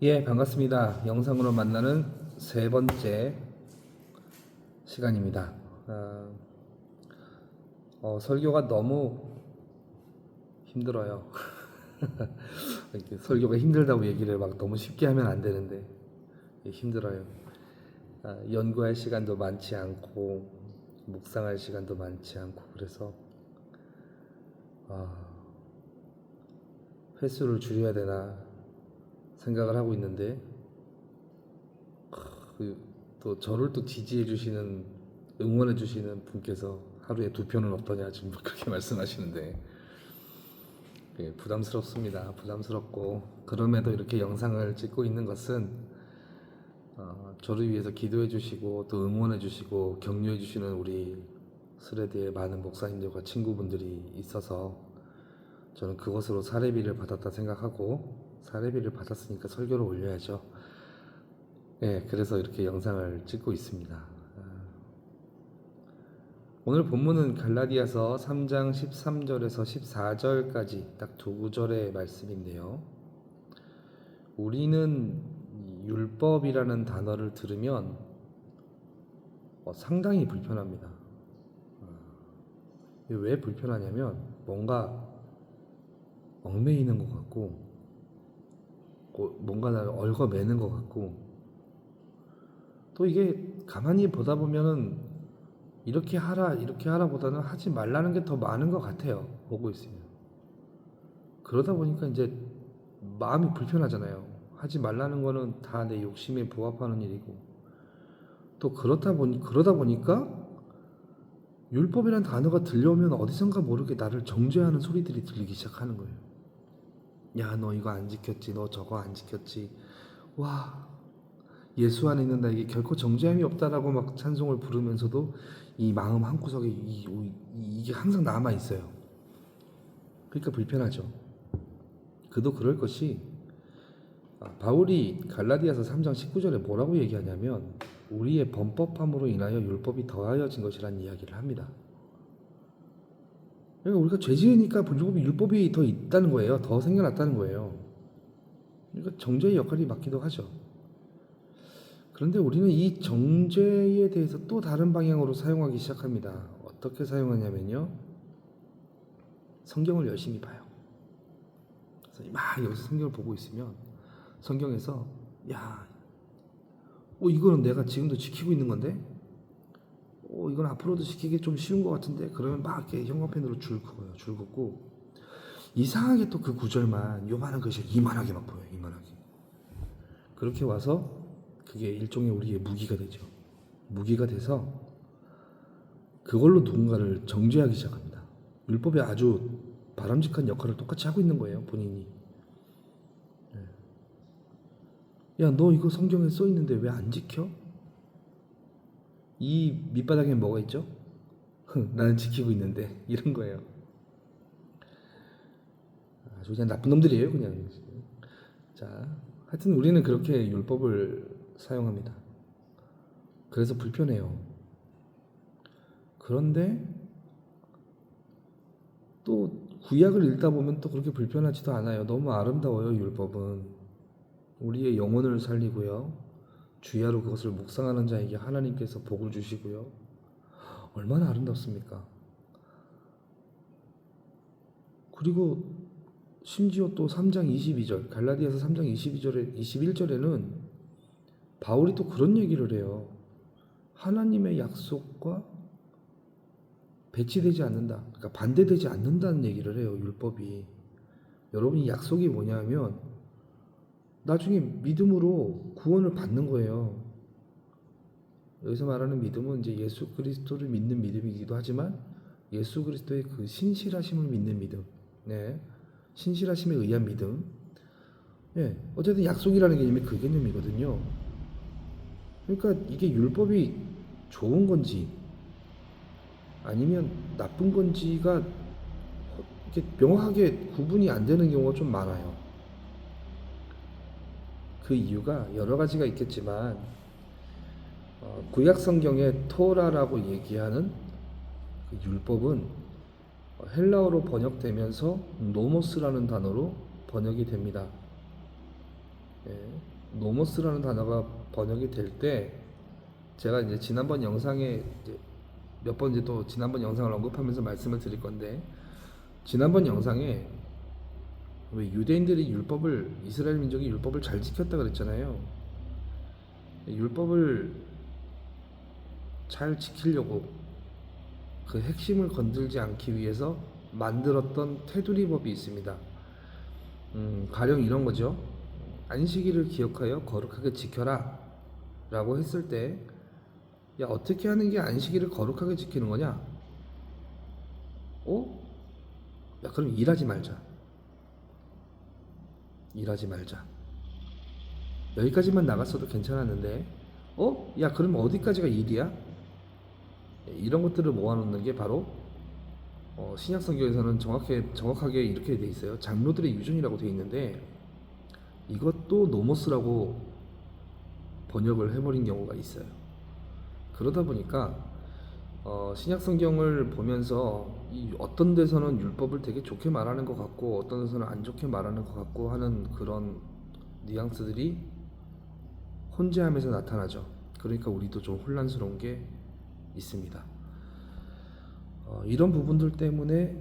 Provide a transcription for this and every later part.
예, 반갑습니다. 영상으로 만나는 세 번째 시간입니다. 설교가 너무 힘들어요. 이렇게 설교가 힘들다고 얘기를 막 너무 쉽게 하면 안 되는데 힘들어요. 연구할 시간도 많지 않고 묵상할 시간도 많지 않고 그래서 아, 횟수를 줄여야 되나 생각을 하고 있는데 또 저를 또 지지해 주시는 응원해 주시는 분께서 하루에 2편은 어떠냐 지금 그렇게 말씀하시는데 부담스럽습니다. 부담스럽고 그럼에도 이렇게 영상을 찍고 있는 것은 저를 위해서 기도해 주시고 또 응원해 주시고 격려해 주시는 우리 스레드의 많은 목사님들과 친구분들이 있어서 저는 그것으로 사례비를 받았다 생각하고 사례비를 받았으니까 설교를 올려야죠. 그래서 이렇게 영상을 찍고 있습니다. 오늘 본문은 갈라디아서 3장 13절에서 14절까지 딱 2구절의 말씀인데요. 우리는 율법이라는 단어를 들으면 상당히 불편합니다. 왜 불편하냐면 뭔가 얽매이는 것 같고 뭔가 나를 얽어매는 것 같고 또 이게 가만히 보다 보면은 이렇게 하라 보다는 하지 말라는 게 더 많은 것 같아요. 보고 있으면. 그러다 보니까 이제 마음이 불편하잖아요. 하지 말라는 거는 다 내 욕심에 부합하는 일이고 또 그러다 보니까 율법이라는 단어가 들려오면 어디선가 모르게 나를 정죄하는 소리들이 들리기 시작하는 거예요. 야, 너 이거 안 지켰지, 너 저거 안 지켰지. 와, 예수 안에 있는 나에게 결코 정죄함이 없다라고 막 찬송을 부르면서도 이 마음 한구석에 이게 항상 남아 있어요. 그러니까 불편하죠. 그도 그럴 것이 바울이 갈라디아서 3장 19절에 뭐라고 얘기하냐면 우리의 범법함으로 인하여 율법이 더하여진 것이라는 이야기를 합니다. 그러니까 우리가 죄 지으니까 율법이 더 있다는 거예요. 더 생겨났다는 거예요. 그러니까 정죄의 역할이 맞기도 하죠. 그런데 우리는 이 정죄에 대해서 또 다른 방향으로 사용하기 시작합니다. 어떻게 사용하냐면요. 성경을 열심히 봐요. 그래서 막 여기서 성경을 보고 있으면 성경에서 이거는 내가 지금도 지키고 있는 건데 이건 앞으로도 지키기 좀 쉬운 것 같은데 그러면 막 이렇게 형광펜으로 줄 긋어요. 줄 긋고 이상하게 또 그 구절만 요만한 것이 이만하게 막 보여요. 이만하게. 그렇게 와서 그게 일종의 우리의 무기가 되죠. 무기가 돼서 그걸로 누군가를 정죄하기 시작합니다. 율법에 아주 바람직한 역할을 똑같이 하고 있는 거예요. 본인이. 야, 너 이거 성경에 써 있는데 왜 안 지켜? 이 밑바닥에 뭐가 있죠? 나는 지키고 있는데 이런 거예요. 아주 그냥 나쁜 놈들이에요, 그냥. 자, 하여튼 우리는 그렇게 율법을 사용합니다. 그래서 불편해요. 그런데 또 구약을 읽다 보면 또 그렇게 불편하지도 않아요. 너무 아름다워요, 율법은. 우리의 영혼을 살리고요. 주야로 그것을 묵상하는 자에게 하나님께서 복을 주시고요. 얼마나 아름답습니까? 그리고 심지어 또 3장 22절, 갈라디아서 3장 21절에는 바울이 또 그런 얘기를 해요. 하나님의 약속과 배치되지 않는다. 그러니까 반대되지 않는다는 얘기를 해요. 율법이. 여러분이 약속이 뭐냐면 나중에 믿음으로 구원을 받는 거예요. 여기서 말하는 믿음은 이제 예수 그리스도를 믿는 믿음이기도 하지만 예수 그리스도의 그 신실하심을 믿는 믿음. 신실하심에 의한 믿음. 어쨌든 약속이라는 개념이 그 개념이거든요. 그러니까 이게 율법이 좋은 건지 아니면 나쁜 건지가 이렇게 명확하게 구분이 안 되는 경우가 좀 많아요. 그 이유가 여러 가지가 있겠지만 구약 성경의 토라라고 얘기하는 그 율법은 헬라어로 번역되면서 노모스라는 단어로 번역이 됩니다. 예, 노모스라는 단어가 번역이 될 때 제가 이제 지난번 영상에 이제 몇 번 이제 또 지난번 영상을 언급하면서 말씀을 드릴 건데, 지난번 영상에 왜 유대인들이 이스라엘 민족이 율법을 잘 지켰다 그랬잖아요. 율법을 잘 지키려고 그 핵심을 건들지 않기 위해서 만들었던 테두리법이 있습니다. 가령 이런 거죠. 안식일을 기억하여 거룩하게 지켜라 라고 했을 때, 야, 어떻게 하는 게 안식일을 거룩하게 지키는 거냐? 야, 그럼 일하지 말자. 여기까지만 나갔어도 괜찮았는데, 야, 그럼 어디까지가 일이야? 이런 것들을 모아놓는 게 바로 신약 성경에서는 정확하게 이렇게 돼 있어요. 장로들의 유전이라고 돼 있는데, 이것도 노모스라고 번역을 해버린 경우가 있어요. 그러다 보니까 신약 성경을 보면서 어떤 데서는 율법을 되게 좋게 말하는 것 같고 어떤 데서는 안 좋게 말하는 것 같고 하는 그런 뉘앙스들이 혼재하면서 나타나죠. 그러니까 우리도 좀 혼란스러운 게 있습니다. 이런 부분들 때문에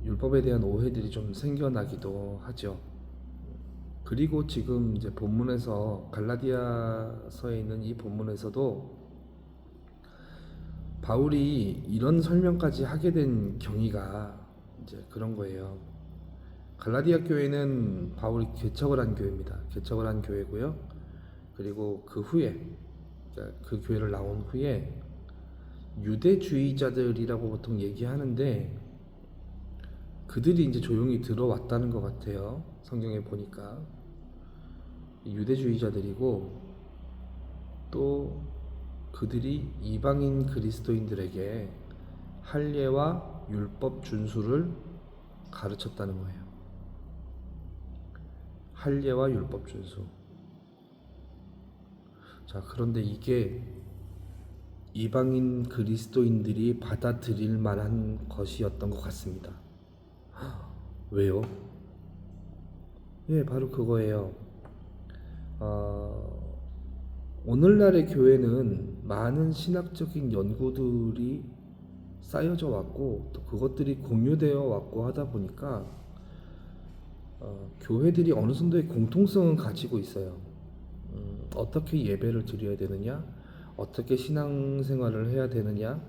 율법에 대한 오해들이 좀 생겨나기도 하죠. 그리고 지금 이제 본문에서 갈라디아서에 있는 이 본문에서도 바울이 이런 설명까지 하게 된 경위가 이제 그런 거예요. 갈라디아 교회는 바울이 개척을 한 교회입니다. 개척을 한 교회고요. 그리고 그 후에 그 교회를 나온 후에 유대주의자들이라고 보통 얘기하는데 그들이 이제 조용히 들어왔다는 것 같아요. 성경에 보니까 유대주의자들이고 또 그들이 이방인 그리스도인들에게 할례와 율법 준수를 가르쳤다는 거예요. 할례와 율법 준수. 자, 그런데 이게 이방인 그리스도인들이 받아들일 만한 것이었던 것 같습니다. 왜요? 예, 바로 그거예요. 오늘날의 교회는 많은 신학적인 연구들이 쌓여져 왔고 또 그것들이 공유되어 왔고 하다 보니까 교회들이 어느 정도의 공통성은 가지고 있어요. 어떻게 예배를 드려야 되느냐, 어떻게 신앙생활을 해야 되느냐,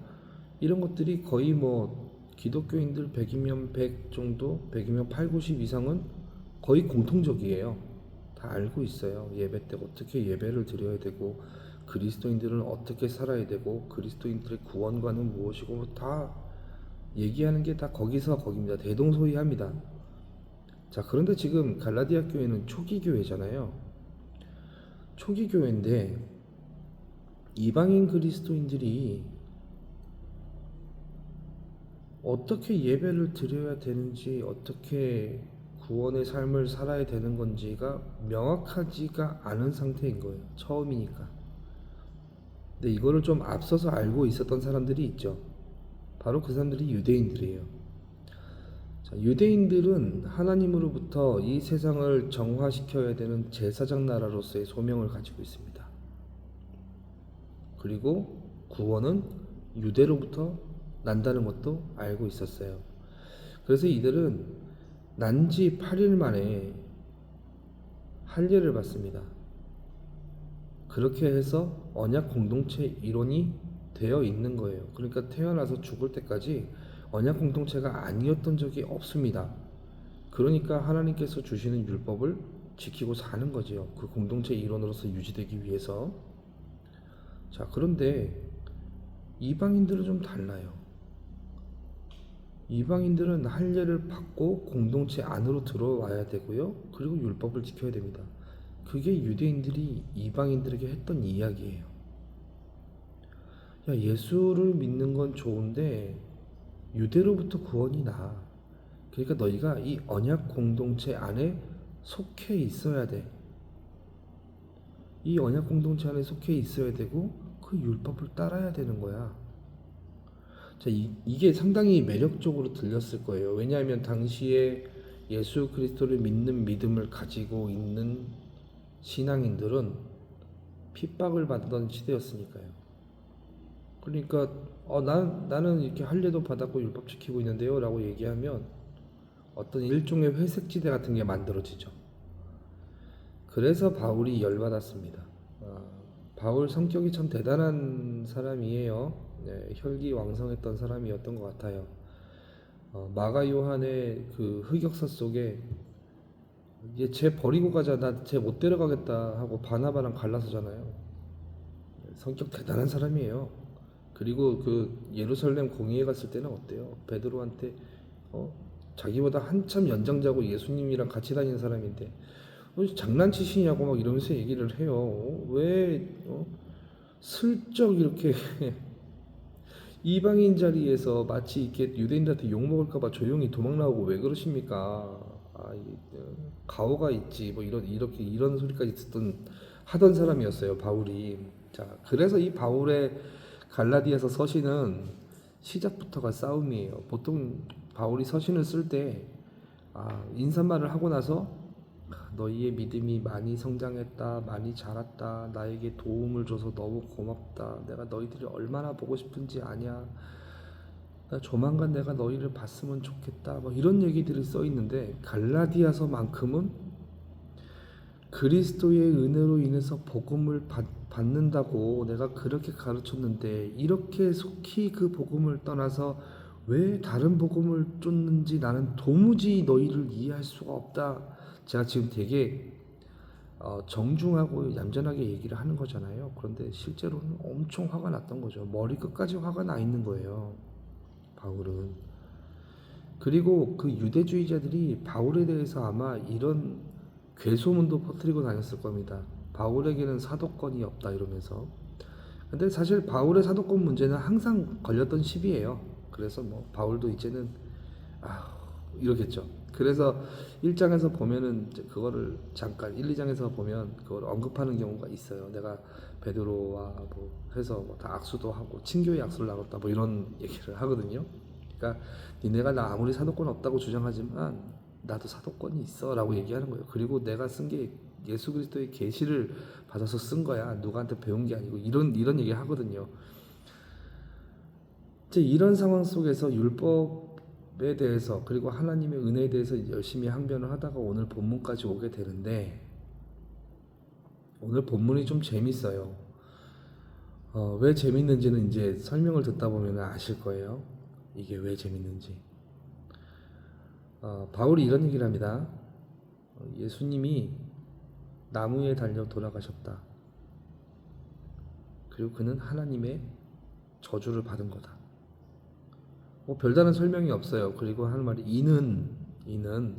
이런 것들이 거의 뭐 기독교인들 100이면 100 정도, 100이면 8, 90 이상은 거의 공통적이에요. 다 알고 있어요. 예배 때 어떻게 예배를 드려야 되고 그리스도인들은 어떻게 살아야 되고 그리스도인들의 구원과는 무엇이고 다 얘기하는 게 다 거기서 거기입니다. 대동소이합니다. 자, 그런데 지금 갈라디아 교회는 초기 교회잖아요. 초기 교회인데 이방인 그리스도인들이 어떻게 예배를 드려야 되는지, 어떻게 구원의 삶을 살아야 되는 건지가 명확하지가 않은 상태인 거예요. 처음이니까. 근데 이거를 좀 앞서서 알고 있었던 사람들이 있죠. 바로 그 사람들이 유대인들이에요. 자, 유대인들은 하나님으로부터 이 세상을 정화시켜야 되는 제사장 나라로서의 소명을 가지고 있습니다. 그리고 구원은 유대로부터 난다는 것도 알고 있었어요. 그래서 이들은 난지 8일 만에 할례를 받습니다. 그렇게 해서 언약 공동체 일원이 되어 있는 거예요. 그러니까 태어나서 죽을 때까지 언약 공동체가 아니었던 적이 없습니다. 그러니까 하나님께서 주시는 율법을 지키고 사는 거지요. 그 공동체 일원으로서 유지되기 위해서. 자, 그런데 이방인들은 좀 달라요. 이방인들은 할례를 받고 공동체 안으로 들어와야 되고요. 그리고 율법을 지켜야 됩니다. 그게 유대인들이 이방인들에게 했던 이야기예요. 야, 예수를 믿는 건 좋은데 유대로부터 구원이 나. 그러니까 너희가 이 언약 공동체 안에 속해 있어야 돼. 이 언약 공동체 안에 속해 있어야 되고 그 율법을 따라야 되는 거야. 자, 이게 상당히 매력적으로 들렸을 거예요. 왜냐하면 당시에 예수 그리스도를 믿는 믿음을 가지고 있는 신앙인들은 핍박을 받던 시대였으니까요. 그러니까 나는 이렇게 할례도 받았고 율법 지키고 있는데요 라고 얘기하면 어떤 일종의 회색지대 같은 게 만들어지죠. 그래서 바울이 열받았습니다. 바울 성격이 참 대단한 사람이에요. 네, 혈기왕성했던 사람이었던 것 같아요. 마가 요한의 그 흑역사 속에 얘 쟤 버리고 가자, 나 쟤 못 데려가겠다 하고 바나바랑 갈라서잖아요. 성격 대단한 사람이에요. 그리고 그 예루살렘 공의회 갔을 때는 어때요? 베드로한테 어? 자기보다 한참 연장자고 예수님이랑 같이 다니는 사람인데 장난치시냐고 막 이러면서 얘기를 해요. 왜 슬쩍 이렇게 이방인 자리에서 마치 이렇게 유대인들한테 욕 먹을까봐 조용히 도망 나오고 왜 그러십니까? 가오가 있지 뭐 이런 소리까지 하던 사람이었어요 바울이. 자, 그래서 이 바울의 갈라디아서 서신은 시작부터가 싸움이에요. 보통 바울이 서신을 쓸 때 인사말을 하고 나서 너희의 믿음이 많이 성장했다, 많이 자랐다, 나에게 도움을 줘서 너무 고맙다, 내가 너희들을 얼마나 보고 싶은지 아냐, 나 조만간 내가 너희를 봤으면 좋겠다, 뭐 이런 얘기들이 써 있는데 갈라디아서만큼은 그리스도의 은혜로 인해서 복음을 받는다고 내가 그렇게 가르쳤는데 이렇게 속히 그 복음을 떠나서 왜 다른 복음을 쫓는지 나는 도무지 너희를 이해할 수가 없다. 제가 지금 되게 정중하고 얌전하게 얘기를 하는 거잖아요. 그런데 실제로는 엄청 화가 났던 거죠. 머리 끝까지 화가 나 있는 거예요, 바울은. 그리고 그 유대주의자들이 바울에 대해서 아마 이런 괴소문도 퍼뜨리고 다녔을 겁니다. 바울에게는 사도권이 없다 이러면서. 근데 사실 바울의 사도권 문제는 항상 걸렸던 시비예요. 그래서 뭐 바울도 이제는 이러겠죠. 그래서 1장에서 보면은 그거를 잠깐 1, 2장에서 보면 그걸 언급하는 경우가 있어요. 내가 베드로와 뭐 해서 뭐 다 악수도 하고 친교의 악수를 나눴다 뭐 이런 얘기를 하거든요. 그러니까 니네가 나 아무리 사도권 없다고 주장하지만 나도 사도권이 있어라고 얘기하는 거예요. 그리고 내가 쓴 게 예수 그리스도의 계시를 받아서 쓴 거야. 누구한테 배운 게 아니고 이런 얘기 하거든요. 이제 이런 상황 속에서 율법에 대해서 그리고 하나님의 은혜에 대해서 열심히 항변을 하다가 오늘 본문까지 오게 되는데 오늘 본문이 좀 재밌어요. 왜 재밌는지는 이제 설명을 듣다 보면 아실 거예요. 이게 왜 재밌는지. 바울이 이런 얘기를 합니다. 예수님이 나무에 달려 돌아가셨다. 그리고 그는 하나님의 저주를 받은 거다. 뭐 별다른 설명이 없어요. 그리고 하는 말이 이는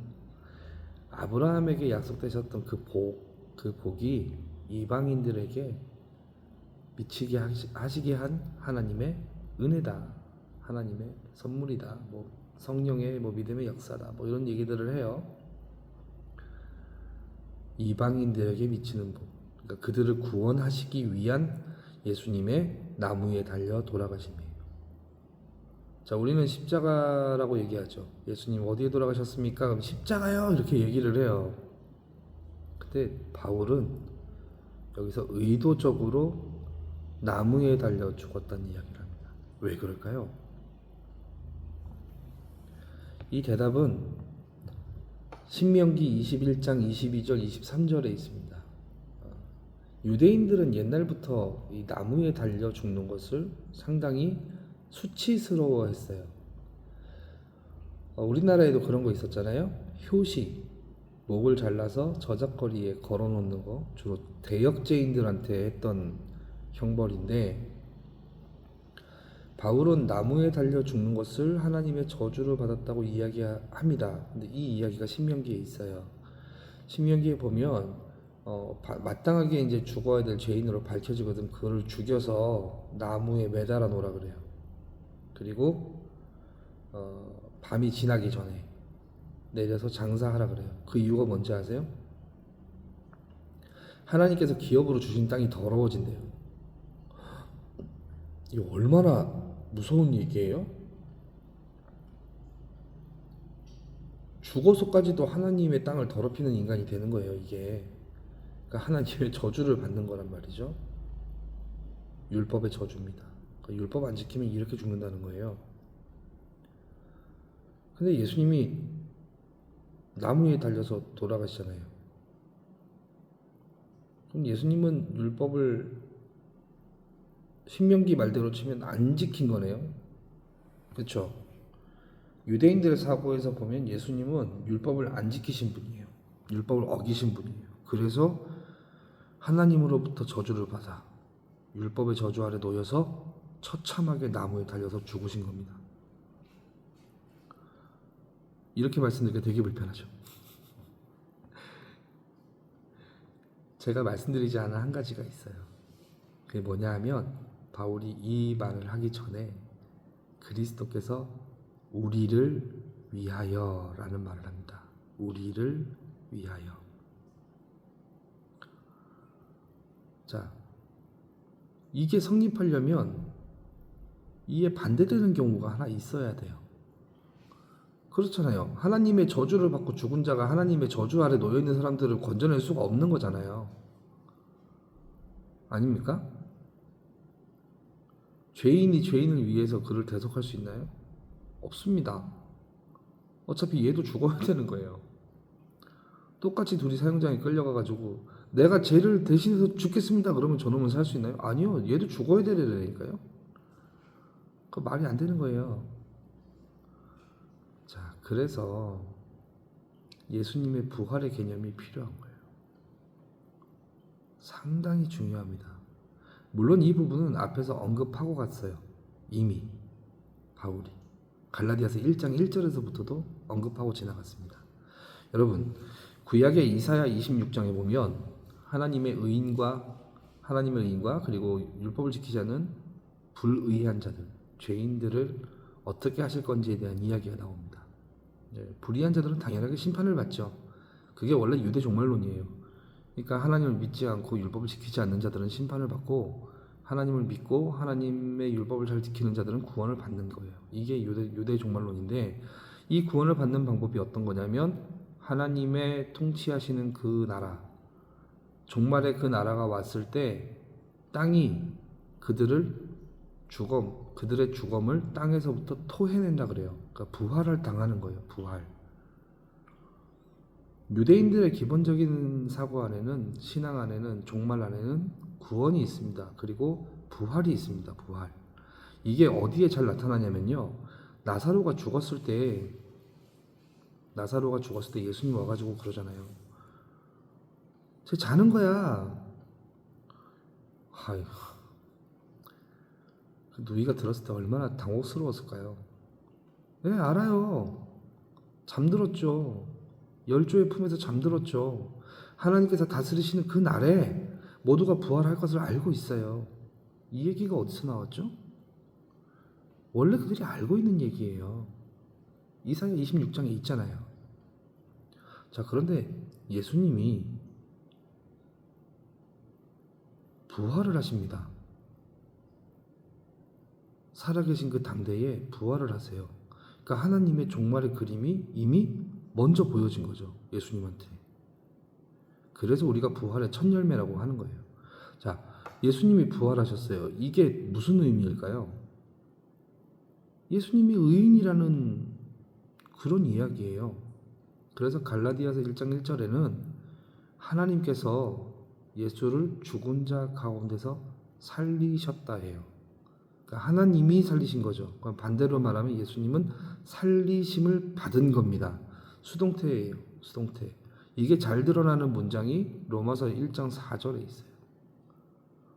아브라함에게 약속되셨던 그 복이 이방인들에게 미치게 하시게 한 하나님의 은혜다. 하나님의 선물이다. 뭐 성령의 뭐 믿음의 역사다. 뭐 이런 얘기들을 해요. 이방인들에게 미치는 복. 그러니까 그들을 구원하시기 위한 예수님의 나무에 달려 돌아가심이에요. 자, 우리는 십자가라고 얘기하죠. 예수님 어디에 돌아가셨습니까? 그럼 십자가요 이렇게 얘기를 해요. 근데 바울은 여기서 의도적으로 나무에 달려 죽었다는 이야기를 합니다. 왜 그럴까요? 이 대답은 신명기 21장 22절 23절에 있습니다. 유대인들은 옛날부터 이 나무에 달려 죽는 것을 상당히 수치스러워했어요. 우리나라에도 그런 거 있었잖아요. 효시, 목을 잘라서 저작거리에 걸어놓는 거, 주로 대역죄인들한테 했던 형벌인데 바울은 나무에 달려 죽는 것을 하나님의 저주를 받았다고 이야기합니다. 근데 이 이야기가 신명기에 있어요. 신명기에 보면 마땅하게 이제 죽어야 될 죄인으로 밝혀지거든. 그걸 죽여서 나무에 매달아 놓으라 그래요. 그리고 밤이 지나기 전에 내려서 장사하라 그래요. 그 이유가 뭔지 아세요? 하나님께서 기업으로 주신 땅이 더러워진대요. 이거 얼마나 무서운 얘기예요? 죽어서까지도 하나님의 땅을 더럽히는 인간이 되는 거예요, 이게. 그러니까 하나님의 저주를 받는 거란 말이죠. 율법의 저주입니다. 그러니까 율법 안 지키면 이렇게 죽는다는 거예요. 근데 예수님이 나무에 달려서 돌아가시잖아요. 그럼 예수님은 율법을 신명기 말대로 치면 안 지킨 거네요. 그렇죠? 유대인들의 사고에서 보면 예수님은 율법을 안 지키신 분이에요. 율법을 어기신 분이에요. 그래서 하나님으로부터 저주를 받아 율법의 저주 아래 놓여서 처참하게 나무에 달려서 죽으신 겁니다. 이렇게 말씀드리기가 되게 불편하죠. 제가 말씀드리지 않은 한 가지가 있어요. 그게 뭐냐 하면 바울이 이 말을 하기 전에 그리스도께서 우리를 위하여 라는 말을 합니다. 우리를 위하여. 자, 이게 성립하려면 이에 반대되는 경우가 하나 있어야 돼요. 그렇잖아요. 하나님의 저주를 받고 죽은 자가 하나님의 저주 아래 놓여있는 사람들을 건져낼 수가 없는 거잖아요. 아닙니까? 죄인이 죄인을 위해서 그를 대속할 수 있나요? 없습니다. 어차피 얘도 죽어야 되는 거예요. 똑같이 둘이 사형장에 끌려가가지고 내가 죄를 대신해서 죽겠습니다 그러면 저놈은 살 수 있나요? 아니요. 얘도 죽어야 되니까요. 그 말이 안 되는 거예요. 자, 그래서 예수님의 부활의 개념이 필요한 거예요. 상당히 중요합니다. 물론 이 부분은 앞에서 언급하고 갔어요. 이미 바울이 갈라디아서 1장 1절에서부터도 언급하고 지나갔습니다. 여러분, 구약의 이사야 26장에 보면 하나님의 의인과 그리고 율법을 지키지 않은 불의한 자들, 죄인들을 어떻게 하실 건지에 대한 이야기가 나옵니다. 불의한 자들은 당연하게 심판을 받죠. 그게 원래 유대 종말론이에요. 그러니까 하나님을 믿지 않고 율법을 지키지 않는 자들은 심판을 받고 하나님을 믿고 하나님의 율법을 잘 지키는 자들은 구원을 받는 거예요. 이게 유대 종말론인데 이 구원을 받는 방법이 어떤 거냐면 하나님의 통치하시는 그 나라, 종말의 그 나라가 왔을 때 땅이 그들의 죽음을 땅에서부터 토해낸다 그래요. 그러니까 부활을 당하는 거예요. 부활. 유대인들의 기본적인 사고 안에는, 신앙 안에는, 종말 안에는 구원이 있습니다. 그리고 부활이 있습니다. 부활. 이게 어디에 잘 나타나냐면요. 나사로가 죽었을 때 예수님 와가지고 그러잖아요. 쟤 자는 거야. 아휴. 누이가 들었을 때 얼마나 당혹스러웠을까요? 네, 알아요. 잠들었죠. 열조의 품에서 잠들었죠. 하나님께서 다스리시는 그 날에 모두가 부활할 것을 알고 있어요. 이 얘기가 어디서 나왔죠? 원래 그들이 알고 있는 얘기예요. 이사야 26장에 있잖아요. 자, 그런데 예수님이 부활을 하십니다. 살아계신 그 당대에 부활을 하세요. 그러니까 하나님의 종말의 그림이 이미 먼저 보여진 거죠. 예수님한테. 그래서 우리가 부활의 첫 열매라고 하는 거예요. 자, 예수님이 부활하셨어요. 이게 무슨 의미일까요? 예수님이 의인이라는 그런 이야기예요. 그래서 갈라디아서 1장 1절에는 하나님께서 예수를 죽은 자 가운데서 살리셨다 해요. 그러니까 하나님이 살리신 거죠. 그럼 반대로 말하면 예수님은 살리심을 받은 겁니다. 수동태예요. 수동태. 이게 잘 드러나는 문장이 로마서 1장 4절에 있어요.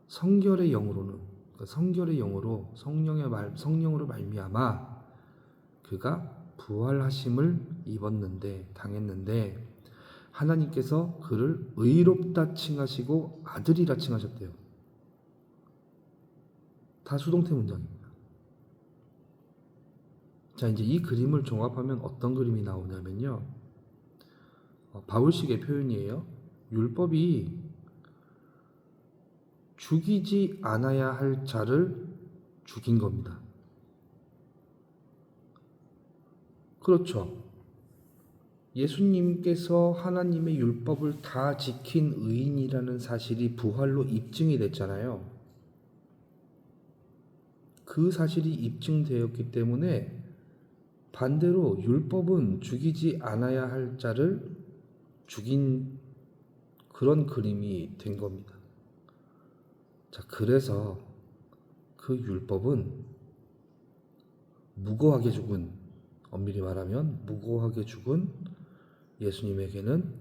성결의 영으로는, 그러니까 성결의 영으로 성령으로 말미암아 그가 부활하심을 당했는데 하나님께서 그를 의롭다 칭하시고 아들이라 칭하셨대요. 다 수동태 문장입니다. 자, 이제 이 그림을 종합하면 어떤 그림이 나오냐면요. 바울식의 표현이에요. 율법이 죽이지 않아야 할 자를 죽인 겁니다. 그렇죠. 예수님께서 하나님의 율법을 다 지킨 의인이라는 사실이 부활로 입증이 됐잖아요. 그 사실이 입증되었기 때문에 반대로 율법은 죽이지 않아야 할 자를 죽인 그런 그림이 된 겁니다. 자, 그래서 그 율법은 무고하게 죽은, 엄밀히 말하면 무고하게 죽은 예수님에게는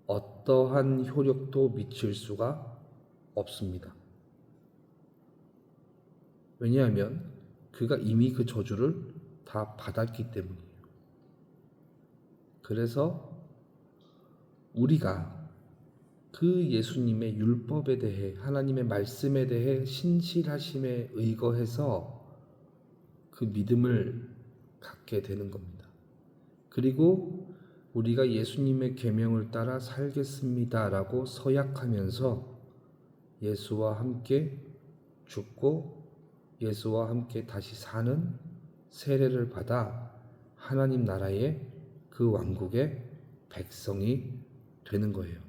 어떠한 효력도 미칠 수가 없습니다. 왜냐하면 그가 이미 그 저주를 다 받았기 때문이에요. 그래서 우리가 그 예수님의 율법에 대해, 하나님의 말씀에 대해 신실하심에 의거해서 그 믿음을 갖게 되는 겁니다. 그리고 우리가 예수님의 계명을 따라 살겠습니다라고 서약하면서 예수와 함께 죽고 예수와 함께 다시 사는 세례를 받아 하나님 나라의 그 왕국의 백성이 되는 거예요.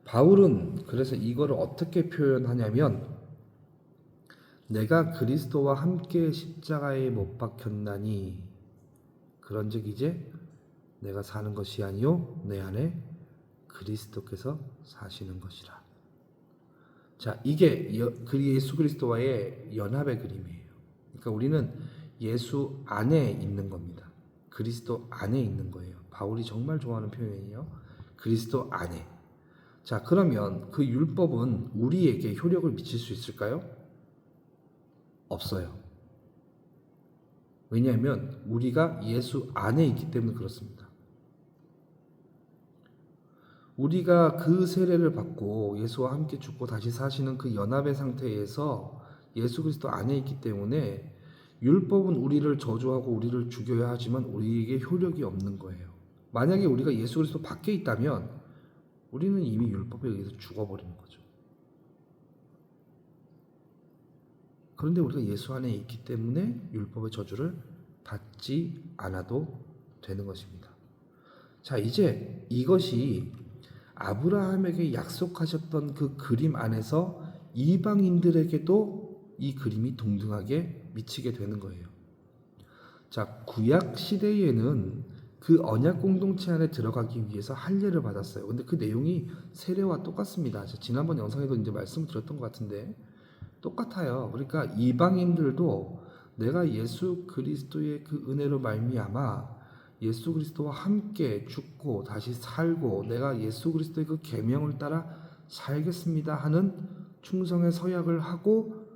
바울은 그래서 이거를 어떻게 표현하냐면, 내가 그리스도와 함께 십자가에 못 박혔나니 그런즉 이제 내가 사는 것이 아니요 내 안에 그리스도께서 사시는 것이라. 자, 이게 예수 그리스도와의 연합의 그림이에요. 그러니까 우리는 예수 안에 있는 겁니다. 그리스도 안에 있는 거예요. 바울이 정말 좋아하는 표현이에요. 그리스도 안에. 자, 그러면 그 율법은 우리에게 효력을 미칠 수 있을까요? 없어요. 왜냐하면 우리가 예수 안에 있기 때문에 그렇습니다. 우리가 그 세례를 받고 예수와 함께 죽고 다시 사시는 그 연합의 상태에서 예수 그리스도 안에 있기 때문에 율법은 우리를 저주하고 우리를 죽여야 하지만 우리에게 효력이 없는 거예요. 만약에 우리가 예수 그리스도 밖에 있다면 우리는 이미 율법에 의해서 죽어버리는 거죠. 그런데 우리가 예수 안에 있기 때문에 율법의 저주를 받지 않아도 되는 것입니다. 자, 이제 이것이 아브라함에게 약속하셨던 그 그림 안에서 이방인들에게도 이 그림이 동등하게 미치게 되는 거예요. 자, 구약 시대에는 그 언약 공동체 안에 들어가기 위해서 할례를 받았어요. 근데 그 내용이 세례와 똑같습니다. 지난번 영상에도 이제 말씀을 드렸던 것 같은데 똑같아요. 그러니까 이방인들도 내가 예수 그리스도의 그 은혜로 말미암아 예수 그리스도와 함께 죽고 다시 살고 내가 예수 그리스도의 그 계명을 따라 살겠습니다 하는 충성의 서약을 하고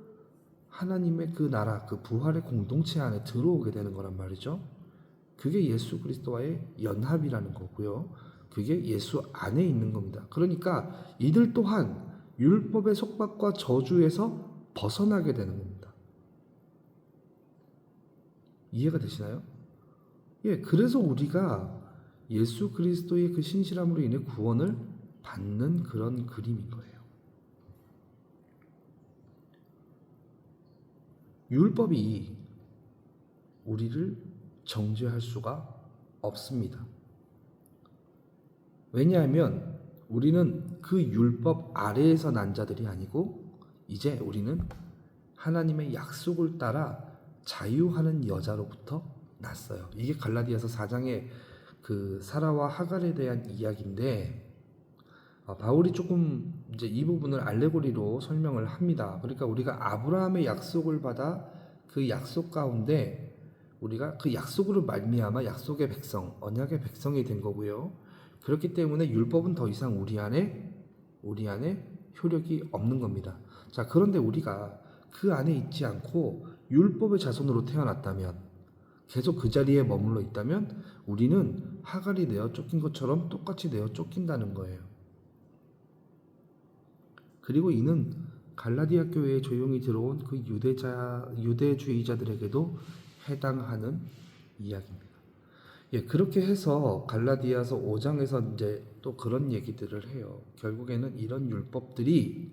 하나님의 그 나라, 그 부활의 공동체 안에 들어오게 되는 거란 말이죠. 그게 예수 그리스도와의 연합이라는 거고요. 그게 예수 안에 있는 겁니다. 그러니까 이들 또한 율법의 속박과 저주에서 벗어나게 되는 겁니다. 이해가 되시나요? 예, 그래서 우리가 예수 그리스도의 그 신실함으로 인해 구원을 받는 그런 그림인 거예요. 율법이 우리를 정죄할 수가 없습니다. 왜냐하면 우리는 그 율법 아래에서 난 자들이 아니고 이제 우리는 하나님의 약속을 따라 자유하는 여자로부터 났어요. 이게 갈라디아서 4장의 그 사라와 하갈에 대한 이야기인데 바울이 조금 이제 이 부분을 알레고리로 설명을 합니다. 그러니까 우리가 아브라함의 약속을 받아 그 약속 가운데 우리가 그 약속으로 말미암아 약속의 백성, 언약의 백성이 된 거고요. 그렇기 때문에 율법은 더 이상 우리 안에 효력이 없는 겁니다. 자, 그런데 우리가 그 안에 있지 않고 율법의 자손으로 태어났다면, 계속 그 자리에 머물러 있다면 우리는 하갈이 내어 쫓긴 것처럼 똑같이 내어 쫓긴다는 거예요. 그리고 이는 갈라디아 교회에 조용히 들어온 그 유대주의자들에게도 해당하는 이야기입니다. 예, 그렇게 해서 갈라디아서 5장에서 이제 또 그런 얘기들을 해요. 결국에는 이런 율법들이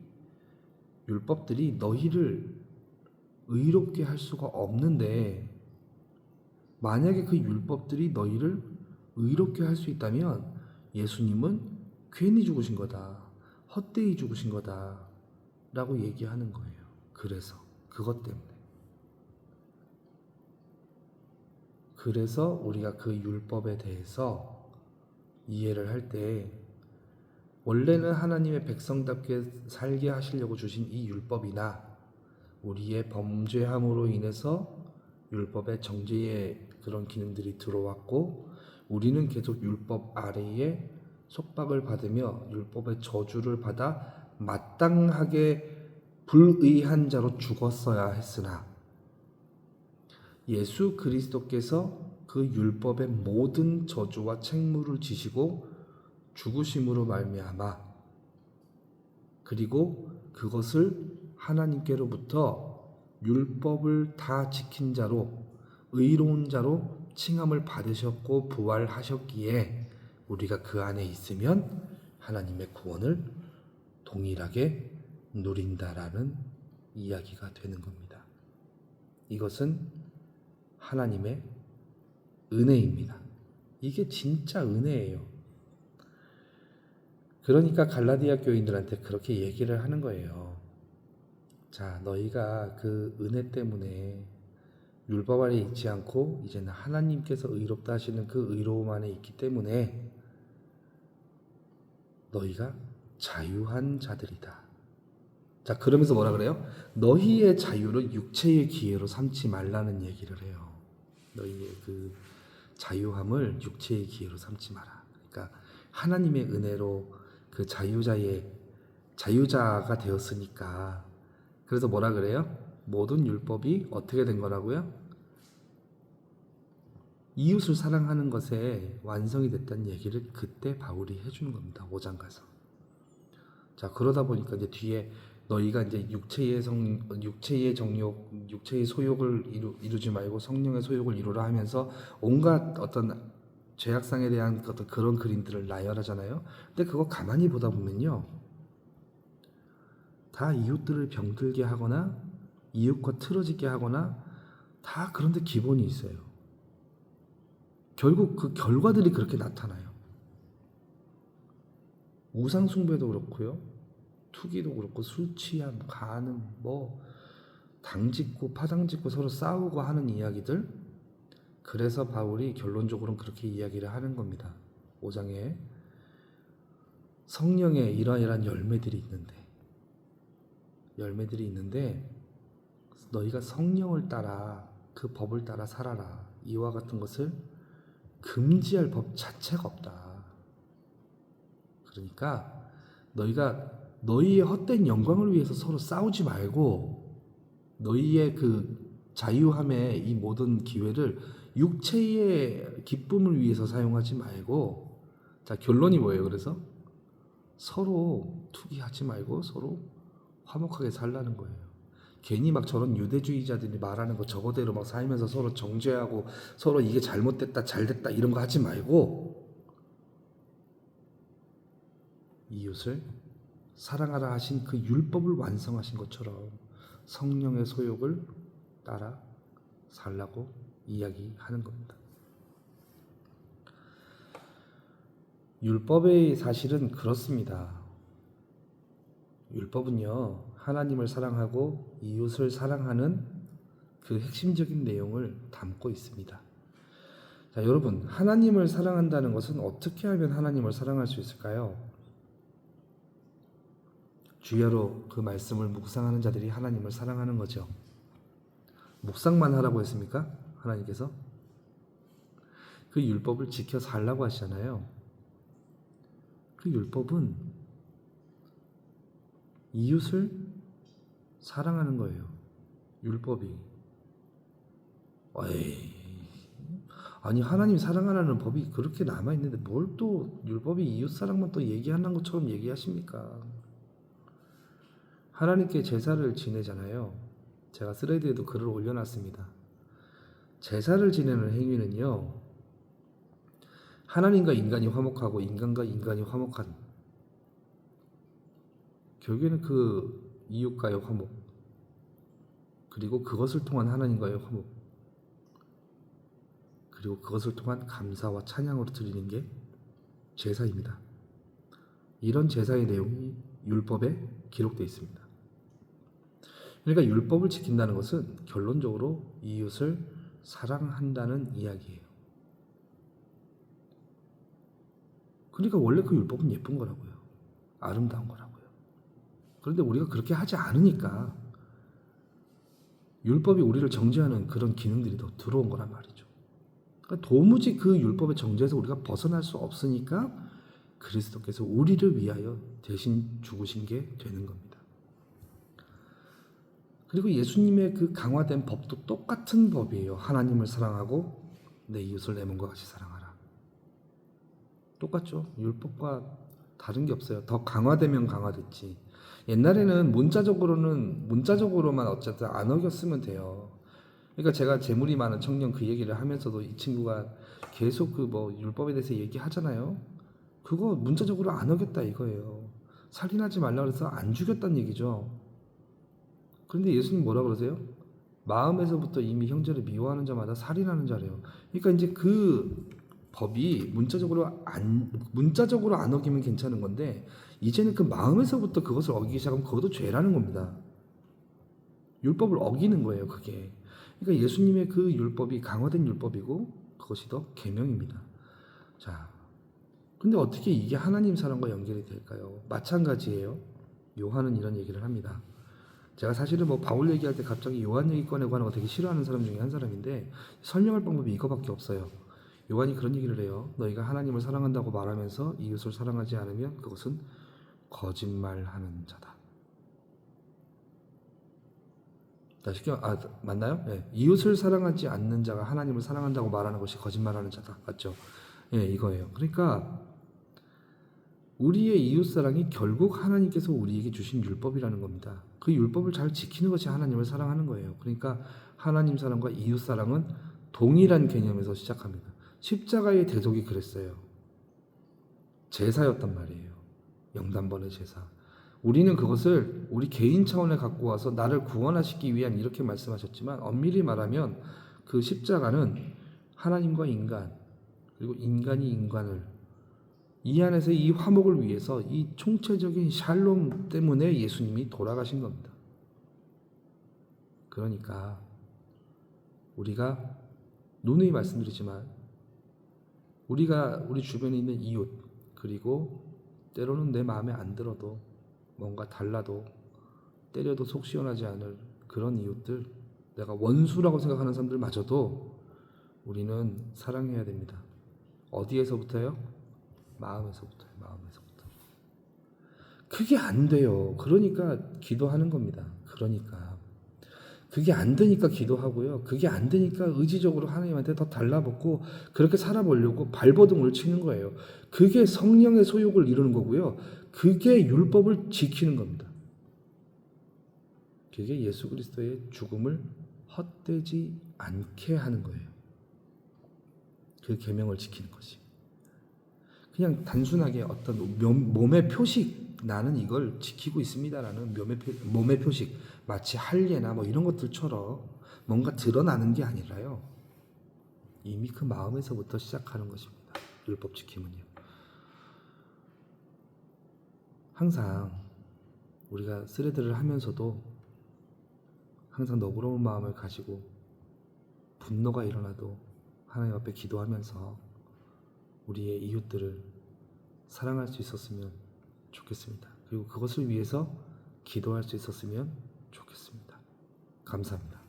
너희를 의롭게 할 수가 없는데, 만약에 그 율법들이 너희를 의롭게 할 수 있다면 예수님은 괜히 죽으신 거다. 헛되이 죽으신 거다. 라고 얘기하는 거예요. 그래서 그것 때문에. 그래서 우리가 그 율법에 대해서 이해를 할 때 원래는 하나님의 백성답게 살게 하시려고 주신 이 율법이나 우리의 범죄함으로 인해서 율법의 정죄의 그런 기능들이 들어왔고 우리는 계속 율법 아래에 속박을 받으며 율법의 저주를 받아 마땅하게 불의한 자로 죽었어야 했으나 예수 그리스도께서 그 율법의 모든 저주와 책무를 지시고 죽으심으로 말미암아 그리고 그것을 하나님께로부터 율법을 다 지킨 자로 의로운 자로 칭함을 받으셨고 부활하셨기에 우리가 그 안에 있으면 하나님의 구원을 동일하게 누린다라는 이야기가 되는 겁니다. 이것은 하나님의 은혜입니다. 이게 진짜 은혜예요. 그러니까 갈라디아 교인들한테 그렇게 얘기를 하는 거예요. 자, 너희가 그 은혜 때문에 율법 아래 있지 않고 이제는 하나님께서 의롭다 하시는 그 의로움 안에 있기 때문에 너희가 자유한 자들이다. 자, 그러면서 뭐라 그래요? 너희의 자유를 육체의 기회로 삼지 말라는 얘기를 해요. 너희의 그 자유함을 육체의 기회로 삼지 마라. 그러니까 하나님의 은혜로 그 자유자가 되었으니까. 그래서 뭐라 그래요? 모든 율법이 어떻게 된 거라고요? 이웃을 사랑하는 것에 완성이 됐다는 얘기를 그때 바울이 해주는 겁니다. 5장 가서. 자, 그러다 보니까 이제 뒤에 너희가 이제 육체의 정욕, 육체의 소욕을 이루지 말고 성령의 소욕을 이루라 하면서 온갖 어떤 죄악상에 대한 어떤 그런 그림들을 나열하잖아요. 근데 그거 가만히 보다 보면요, 다 이웃들을 병들게 하거나 이웃과 틀어지게 하거나 다 그런데 기본이 있어요. 결국 그 결과들이 그렇게 나타나요. 우상숭배도 그렇고요, 투기도 그렇고, 술 취함, 간음, 당짓고 파당짓고 서로 싸우고 하는 이야기들. 그래서 바울이 결론적으로는 그렇게 이야기를 하는 겁니다. 5장에 성령의 이러이러한 열매들이 있는데 너희가 성령을 따라 그 법을 따라 살아라. 이와 같은 것을 금지할 법 자체가 없다. 그러니까 너희가 너희의 헛된 영광을 위해서 서로 싸우지 말고 너희의 그 자유함의 이 모든 기회를 육체의 기쁨을 위해서 사용하지 말고, 자, 결론이 뭐예요? 그래서 서로 투기하지 말고 서로 화목하게 살라는 거예요. 괜히 막 저런 유대주의자들이 말하는 거 저거대로 막 살면서 서로 정죄하고 서로 이게 잘못됐다 잘됐다 이런 거 하지 말고 이웃을 사랑하라 하신 그 율법을 완성하신 것처럼 성령의 소욕을 따라 살라고 이야기하는 겁니다. 율법의 사실은 그렇습니다. 율법은요, 하나님을 사랑하고 이웃을 사랑하는 그 핵심적인 내용을 담고 있습니다. 자, 여러분, 하나님을 사랑한다는 것은 어떻게 하면 하나님을 사랑할 수 있을까요? 주야로 그 말씀을 묵상하는 자들이 하나님을 사랑하는 거죠. 묵상만 하라고 했습니까? 하나님께서 그 율법을 지켜 살라고 하시잖아요. 그 율법은 이웃을 사랑하는 거예요. 율법이. 아니, 하나님 사랑하라는 법이 그렇게 남아있는데 뭘 또 율법이 이웃 사랑만 또 얘기하는 것처럼 얘기하십니까? 하나님께 제사를 지내잖아요. 제가 스레드에도 글을 올려놨습니다. 제사를 지내는 행위는요, 하나님과 인간이 화목하고 인간과 인간이 화목한, 결국에는 그 이웃과의 화목, 그리고 그것을 통한 하나님과의 화목, 그리고 그것을 통한 감사와 찬양으로 드리는 게 제사입니다. 이런 제사의 내용이 율법에 기록되어 있습니다. 그러니까 율법을 지킨다는 것은 결론적으로 이웃을 사랑한다는 이야기예요. 그러니까 원래 그 율법은 예쁜 거라고요. 아름다운 거라고요. 그런데 우리가 그렇게 하지 않으니까 율법이 우리를 정죄하는 그런 기능들이 더 들어온 거란 말이죠. 그러니까 도무지 그 율법의 정죄에서 우리가 벗어날 수 없으니까 그리스도께서 우리를 위하여 대신 죽으신 게 되는 겁니다. 그리고 예수님의 그 강화된 법도 똑같은 법이에요. 하나님을 사랑하고 내 이웃을 내 몸과 같이 사랑하라. 똑같죠. 율법과 다른 게 없어요. 더 강화되면 강화됐지. 옛날에는 문자적으로만 어쨌든 안 어겼으면 돼요. 그러니까 제가 재물이 많은 청년 그 얘기를 하면서도 이 친구가 계속 그 뭐 율법에 대해서 얘기하잖아요. 그거 문자적으로 안 어겼다 이거예요. 살인하지 말라 그래서 안 죽였다는 얘기죠. 그런데 예수님 뭐라 그러세요? 마음에서부터 이미 형제를 미워하는 자마다 살인하는 자래요. 그러니까 이제 그 법이 문자적으로 안 어기면 괜찮은 건데 이제는 그 마음에서부터 그것을 어기기 시작하면 그것도 죄라는 겁니다. 율법을 어기는 거예요, 그게. 그러니까 예수님의 그 율법이 강화된 율법이고 그것이 더 계명입니다. 자, 근데 어떻게 이게 하나님 사랑과 연결이 될까요? 마찬가지예요. 요한은 이런 얘기를 합니다. 제가 사실은 뭐 바울 얘기할 때 갑자기 요한 얘기 꺼내고 하는 거 되게 싫어하는 사람 중에 한 사람인데 설명할 방법이 이거밖에 없어요. 요한이 그런 얘기를 해요. 너희가 하나님을 사랑한다고 말하면서 이웃을 사랑하지 않으면 그것은 거짓말하는 자다. 맞나요? 네. 이웃을 사랑하지 않는 자가 하나님을 사랑한다고 말하는 것이 거짓말하는 자다. 맞죠? 예, 이거예요. 그러니까 우리의 이웃사랑이 결국 하나님께서 우리에게 주신 율법이라는 겁니다. 그 율법을 잘 지키는 것이 하나님을 사랑하는 거예요. 그러니까 하나님 사랑과 이웃사랑은 동일한 개념에서 시작합니다. 십자가의 대속이 그랬어요. 제사였단 말이에요. 영단번의 제사. 우리는 그것을 우리 개인 차원에 갖고 와서 나를 구원하시기 위한 이렇게 말씀하셨지만 엄밀히 말하면 그 십자가는 하나님과 인간 그리고 인간이 인간을 이 안에서 이 화목을 위해서 이 총체적인 샬롬 때문에 예수님이 돌아가신 겁니다. 그러니까 우리가 누누이 말씀드리지만 우리가 우리 주변에 있는 이웃 그리고 때로는 내 마음에 안 들어도 뭔가 달라도 때려도 속 시원하지 않을 그런 이웃들 내가 원수라고 생각하는 사람들마저도 우리는 사랑해야 됩니다. 어디에서부터요? 마음에서부터. 그게 안 돼요. 그러니까 기도하는 겁니다. 그러니까 그게 안 되니까 기도하고요. 그게 안 되니까 의지적으로 하나님한테 더 달라붙고 그렇게 살아보려고 발버둥을 치는 거예요. 그게 성령의 소욕을 이루는 거고요. 그게 율법을 지키는 겁니다. 그게 예수 그리스도의 죽음을 헛되지 않게 하는 거예요. 그 계명을 지키는 것이. 그냥 단순하게 어떤 몸의 표식, 나는 이걸 지키고 있습니다라는 몸의 표식, 마치 할례나 뭐 이런 것들처럼 뭔가 드러나는 게 아니라요. 이미 그 마음에서부터 시작하는 것입니다. 율법 지킴은요. 항상 우리가 스레드를 하면서도 항상 너그러운 마음을 가지고 분노가 일어나도 하나님 앞에 기도하면서 우리의 이웃들을 사랑할 수 있었으면 좋겠습니다. 그리고 그것을 위해서 기도할 수 있었으면 좋겠습니다. 감사합니다.